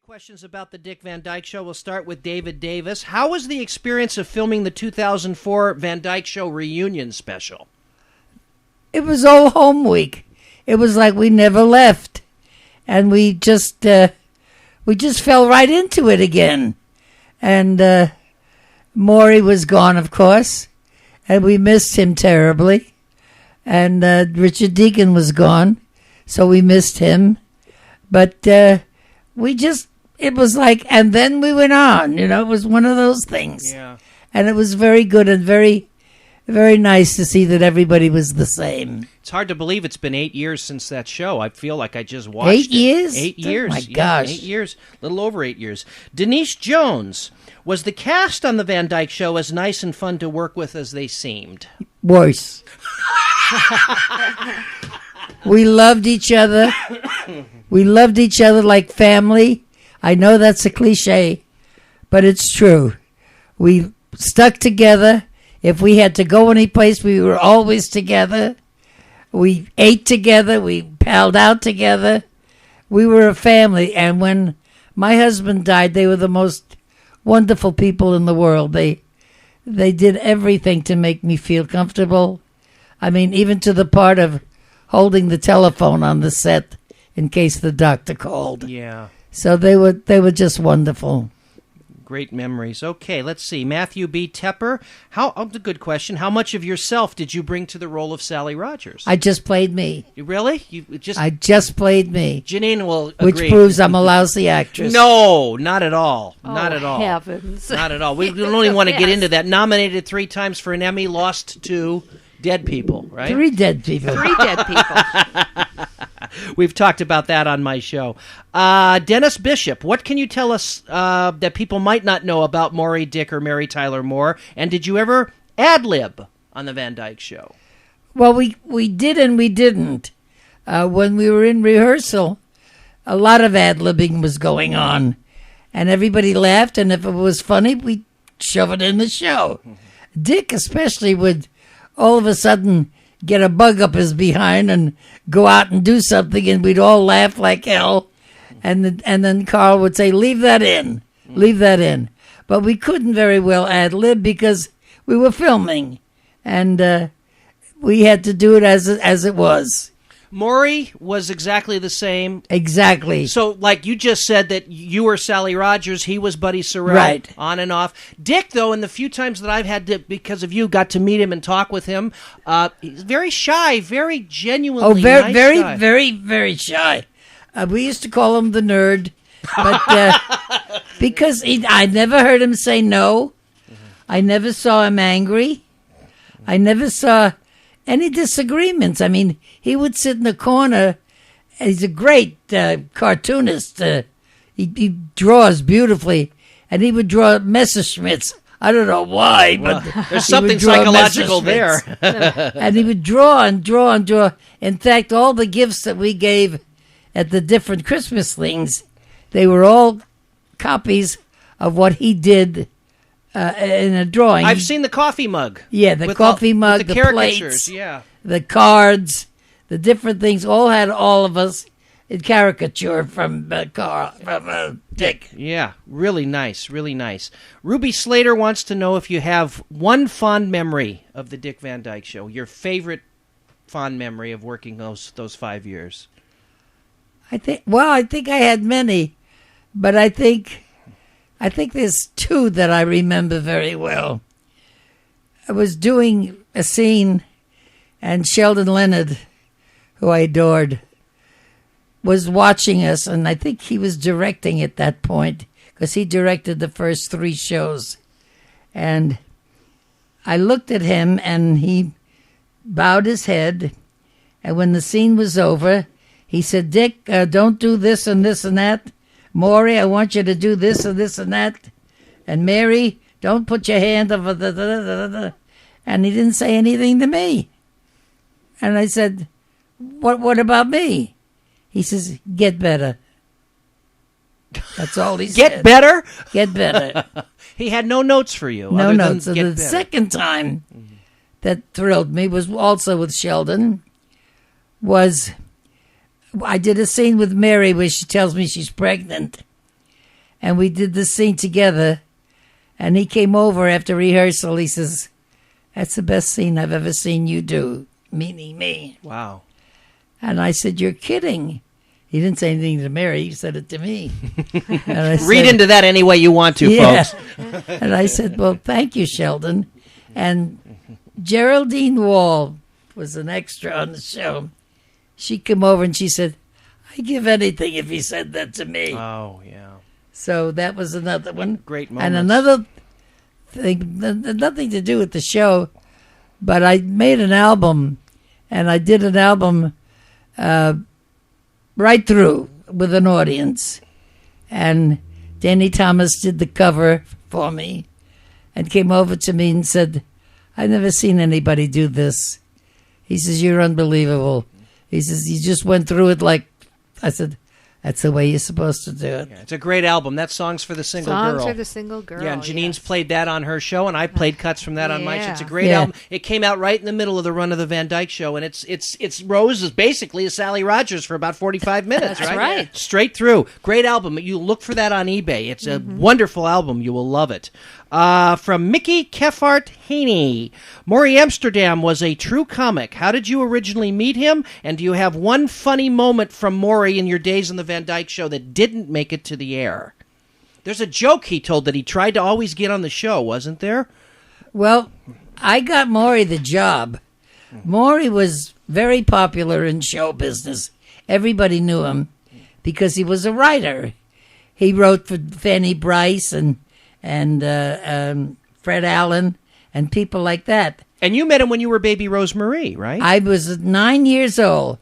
Questions about the Dick Van Dyke Show. We'll start with David Davis. How was the experience of filming the 2004 Van Dyke Show reunion special? It was all home week. It was like we never left, and we just fell right into it again. And Maury was gone, of course, and we missed him terribly. And Richard Deacon was gone, so we missed him. But it was like, and then we went on, it was one of those things. Yeah. And it was very good and very, very nice to see that everybody was the same. It's hard to believe it's been 8 years since that show. I feel like I just watched 8 years? 8 years. Oh, my gosh. 8 years. A little over 8 years. Denise Jones. Was the cast on the Van Dyke Show as nice and fun to work with as they seemed? Worse. We loved each other. We loved each other like family. I know that's a cliche, but it's true. We stuck together. If we had to go any place, we were always together. We ate together. We palled out together. We were a family. And when my husband died, they were the most wonderful people in the world. They did everything to make me feel comfortable. I mean, even to the part of holding the telephone on the set in case the doctor called. Yeah. So they were just wonderful. Great memories. Okay, let's see. Matthew B. Tepper. That's a good question. How much of yourself did you bring to the role of Sally Rogers? I just played me. Really? I just played me. Janine will agree. Which proves I'm a lousy actress. No, not at all. Oh, not at all. Heavens. Not at all. We don't even want to get into that. Nominated 3 times for an Emmy, lost to dead people, right? 3 dead people. 3 dead people. We've talked about that on my show. Dennis Bishop, what can you tell us that people might not know about Maury Dick or Mary Tyler Moore? And did you ever ad-lib on the Van Dyke Show? Well, we did and we didn't. When we were in rehearsal, a lot of ad-libbing was going on. And everybody laughed, and if it was funny, we'd shove it in the show. Dick especially would all of a sudden get a bug up his behind and go out and do something, and we'd all laugh like hell. And then Carl would say, leave that in. Leave that in. But we couldn't very well ad-lib because we were filming. And we had to do it as it was. Maury was exactly the same. Exactly. So, like you just said that you were Sally Rogers, he was Buddy Sorrell, right. On and off. Dick, though, in the few times that I've had to, because of you, got to meet him and talk with him, he's very shy, very genuinely nice very, guy. very, very shy. We used to call him the nerd, but because I never heard him say no. I never saw him angry. I never saw any disagreements. I mean, he would sit in the corner. He's a great cartoonist. He draws beautifitly, and he would draw Messerschmitts. I don't know why, but there's something psychological there. And he would draw and draw and draw. In fact, all the gifts that we gave at the different Christmas things, they were all copies of what he did in a drawing. I've seen the coffee mug. Yeah, the coffee mug, with the caricatures, plates, yeah, the cards, the different things. All had all of us in caricature from Dick. Yeah, really nice, really nice. Ruby Slater wants to know if you have one fond memory of the Dick Van Dyke Show. Your favorite fond memory of working those 5 years. I think I had many, but I think there's 2 that I remember very well. I was doing a scene, and Sheldon Leonard, who I adored, was watching us, and I think he was directing at that point, because he directed the first 3 shows. And I looked at him, and he bowed his head, and when the scene was over, he said, Dick, don't do this and this and that. Maury, I want you to do this and this and that. And Mary, don't put your hand over the... And he didn't say anything to me. And I said, what about me? He says, get better. That's all he said. Get better? Get better. He had no notes for you. No other notes. Than So get the better. second time that thrilled me was also with Sheldon. I did a scene with Mary where she tells me she's pregnant. and we did this scene together. And he came over after rehearsal. He says, "That's the best scene I've ever seen you do," meaning me. Wow. And I said, "You're kidding." He didn't say anything to Mary. He said it to me. And I Read said, into that any way you want to, yeah. folks. And I said, "Well, thank you, Sheldon." And Geraldine Wall was an extra on the show. She came over and she said, "I'd give anything if he said that to me." Oh, yeah. So that was another one. Great moments. And another thing, nothing to do with the show, but I made an album, and I did an album right through with an audience. And Danny Thomas did the cover for me and came over to me and said, "I've never seen anybody do this." He says, "You're unbelievable." He says, "You just went through it like," I said, "That's the way you're supposed to do it." Yeah, it's a great album. That Song's for the Single Girl. Songs for the Single Girl. Yeah, and Janine's yes. played that on her show, and I played cuts from that on my show. It's a great Yeah. album. It came out right in the middle of the run of the Van Dyke Show, and it's Rose is basically a Sally Rogers for about 45 minutes, That's right? right. Straight through. Great album. You look for that on eBay. It's a wonderful album. You will love it. From Mickey Kefart Haney. Maury Amsterdam was a true comic. How did you originally meet him? And do you have one funny moment from Maury in your days on the Van Dyke Show that didn't make it to the air? There's a joke he told that he tried to always get on the show, wasn't there? Well, I got Maury the job. Maury was very popular in show business. Everybody knew him because he was a writer. He wrote for Fanny Bryce and Fred Allen and people like that. And you met him when you were baby Rosemarie, right? I was 9 years old.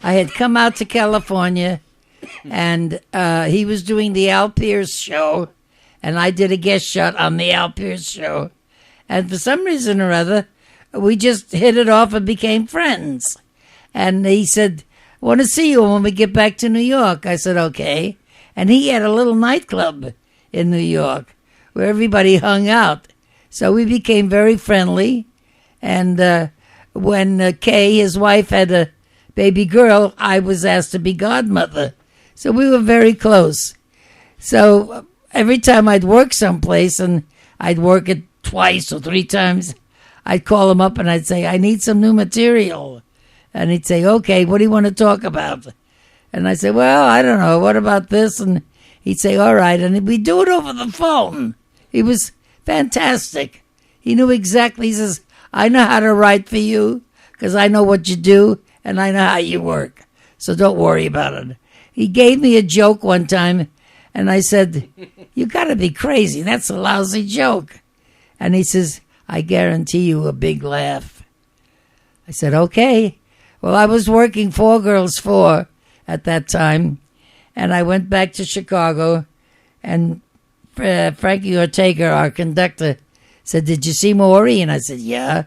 I had come out to California, and he was doing the Al Pierce show, and I did a guest shot on the Al Pierce show. And for some reason or other, we just hit it off and became friends. And he said, "I want to see you when we get back to New York." I said, "Okay." And he had a little nightclub in New York where everybody hung out. So we became very friendly. And when Kay, his wife, had a baby girl, I was asked to be godmother. So we were very close. So every time I'd work someplace, and I'd work it twice or three times, I'd call him up and I'd say, "I need some new material." And he'd say, "Okay, what do you want to talk about?" And I said, "Well, I don't know. What about this?" And he'd say, "All right." And we'd do it over the phone. He was fantastic. He knew exactly. He says, "I know how to write for you because I know what you do and I know how you work. So don't worry about it." He gave me a joke one time, and I said, "You got to be crazy. That's a lousy joke." And he says, "I guarantee you a big laugh." I said, "Okay." Well, I was working 4 Girls 4 at that time, and I went back to Chicago, and Frankie Ortega, our conductor, said, "Did you see Maury?" And I said, "Yeah."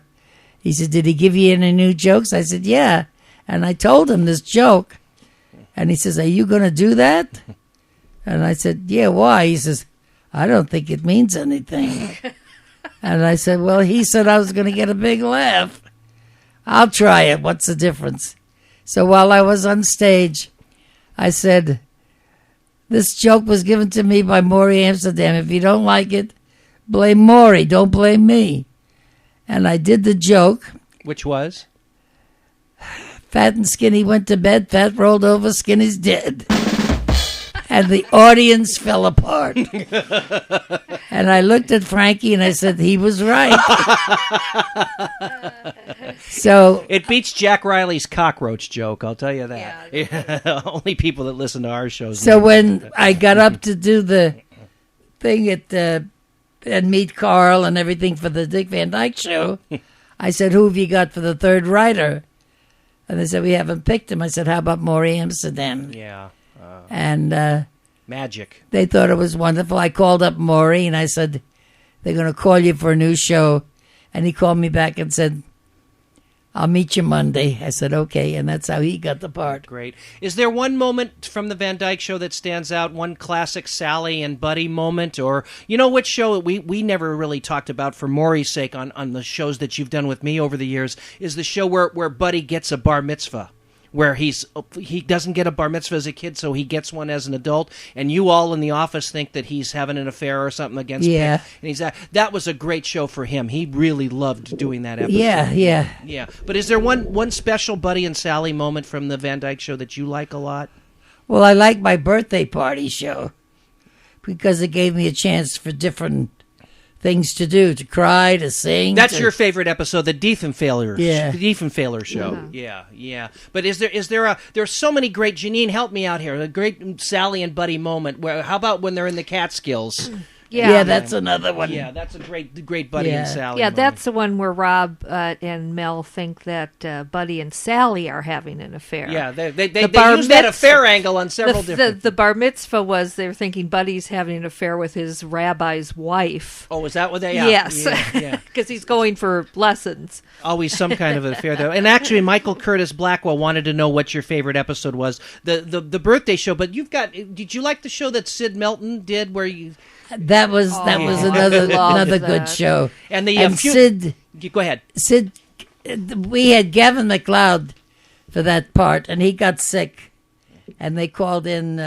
He said, "Did he give you any new jokes?" I said, "Yeah." And I told him this joke. And he says, "Are you going to do that?" And I said, "Yeah, why?" He says, "I don't think it means anything." And I said, "Well, he said I was going to get a big laugh. I'll try it. What's the difference?" So while I was on stage, I said, "This joke was given to me by Maury Amsterdam. If you don't like it, blame Maury. Don't blame me." And I did the joke. Which was? Fat and Skinny went to bed. Fat rolled over. Skinny's dead. And the audience fell apart. And I looked at Frankie and I said, he was right. So It beats Jack Riley's cockroach joke, I'll tell you that. Yeah. Only people that listen to our shows. So know. when I got up to do the thing and meet Carl and everything for the Dick Van Dyke Show, I said, "Who have you got for the third writer?" And they said, "We haven't picked him." I said, "How about Maury Amsterdam?" Yeah. And Magic. they thought it was wonderful. I called up Maury and I said, "They're going to call you for a new show." And he called me back and said, "I'll meet you Monday." I said, "Okay." And that's how he got the part. Great. Is there one moment from the Van Dyke Show that stands out? One classic Sally and Buddy moment? Or, you know, which show we never really talked about for Maury's sake on the shows that you've done with me over the years is the show where Buddy gets a bar mitzvah, where he doesn't get a bar mitzvah as a kid, so he gets one as an adult, and you all in the office think that he's having an affair or something against him. Yeah. And that was a great show for him. He really loved doing that episode. Yeah. But is there one special Buddy and Sally moment from the Van Dyke Show that you like a lot? Well, I like my birthday party show because it gave me a chance for different things to do, to cry, to sing. That's your favorite episode, the Diefenfehler. Yeah. The Diefenfehler show. Yeah. But there's so many great, Janine, help me out here, a great Sally and Buddy moment. How about when they're in the Catskills? Yeah, that's another one. Yeah, that's a great Buddy and Sally. Yeah, moment. that's the one where Rob and Mel think that Buddy and Sally are having an affair. Yeah, they bar use that mitzvah- affair angle on several different. The bar mitzvah was they're thinking Buddy's having an affair with his rabbi's wife. Oh, is that what they? Yes, Yeah. because he's going for lessons. Always some kind of an affair there. And actually, Michael Curtis Blackwell wanted to know what your favorite episode was, the birthday show. But did you like the show that Sid Melton did where you? That was another loved good that. show. And the Sid. Go ahead. Sid, we had Gavin MacLeod for that part, and he got sick, and they called in